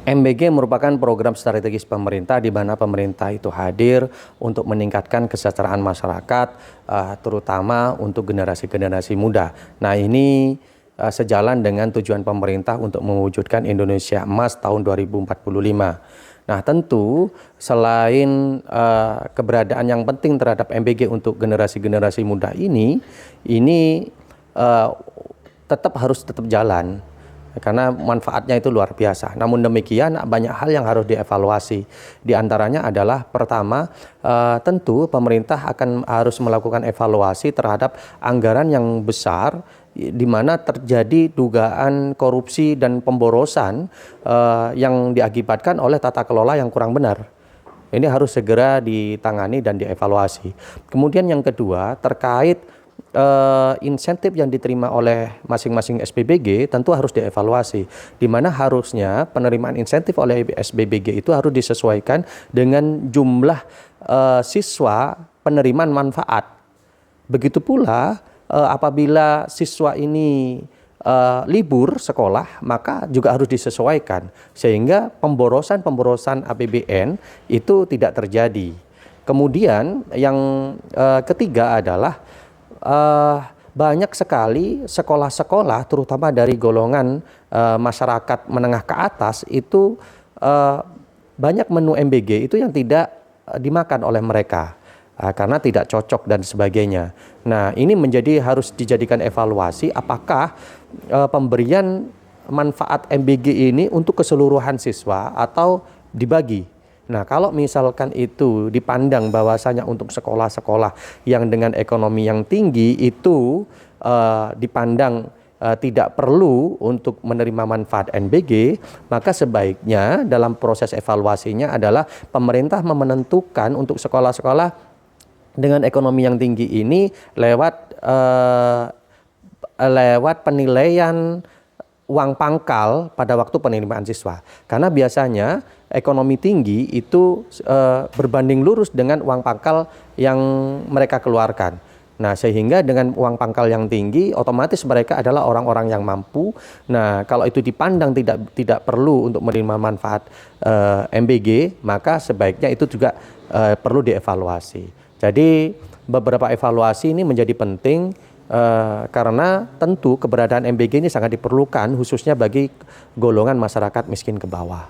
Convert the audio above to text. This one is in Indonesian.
MBG merupakan program strategis pemerintah di mana pemerintah itu hadir untuk meningkatkan kesejahteraan masyarakat, terutama untuk generasi-generasi muda. Nah, ini sejalan dengan tujuan pemerintah untuk mewujudkan Indonesia Emas tahun 2045. Nah, tentu selain keberadaan yang penting terhadap MBG untuk generasi-generasi muda ini uh, tetap jalan karena manfaatnya itu luar biasa. Namun demikian banyak hal yang harus dievaluasi. Di antaranya adalah pertama, tentu pemerintah harus melakukan evaluasi terhadap anggaran yang besar di mana terjadi dugaan korupsi dan pemborosan yang diakibatkan oleh tata kelola yang kurang benar. Ini harus segera ditangani dan dievaluasi. Kemudian yang kedua, terkait insentif yang diterima oleh masing-masing SPBG tentu harus dievaluasi, di mana harusnya penerimaan insentif oleh SPBG itu harus disesuaikan dengan jumlah siswa penerimaan manfaat. Begitu pula apabila siswa ini libur sekolah, maka juga harus disesuaikan sehingga pemborosan APBN itu tidak terjadi. Kemudian yang ketiga adalah banyak sekali sekolah-sekolah terutama dari golongan masyarakat menengah ke atas itu banyak menu MBG itu yang tidak dimakan oleh mereka karena tidak cocok dan sebagainya. Nah, ini harus dijadikan evaluasi apakah pemberian manfaat MBG ini untuk keseluruhan siswa atau dibagi. Nah, kalau misalkan itu dipandang bahwasanya untuk sekolah-sekolah yang dengan ekonomi yang tinggi itu dipandang tidak perlu untuk menerima manfaat MBG, maka sebaiknya dalam proses evaluasinya adalah pemerintah menentukan untuk sekolah-sekolah dengan ekonomi yang tinggi ini lewat penilaian uang pangkal pada waktu penerimaan siswa. Karena biasanya ekonomi tinggi itu berbanding lurus dengan uang pangkal yang mereka keluarkan. Nah, sehingga dengan uang pangkal yang tinggi, otomatis mereka adalah orang-orang yang mampu. Nah, kalau itu dipandang tidak perlu untuk menerima manfaat MBG, maka sebaiknya itu juga perlu dievaluasi. Jadi beberapa evaluasi ini menjadi penting karena tentu keberadaan MBG ini sangat diperlukan khususnya bagi golongan masyarakat miskin ke bawah.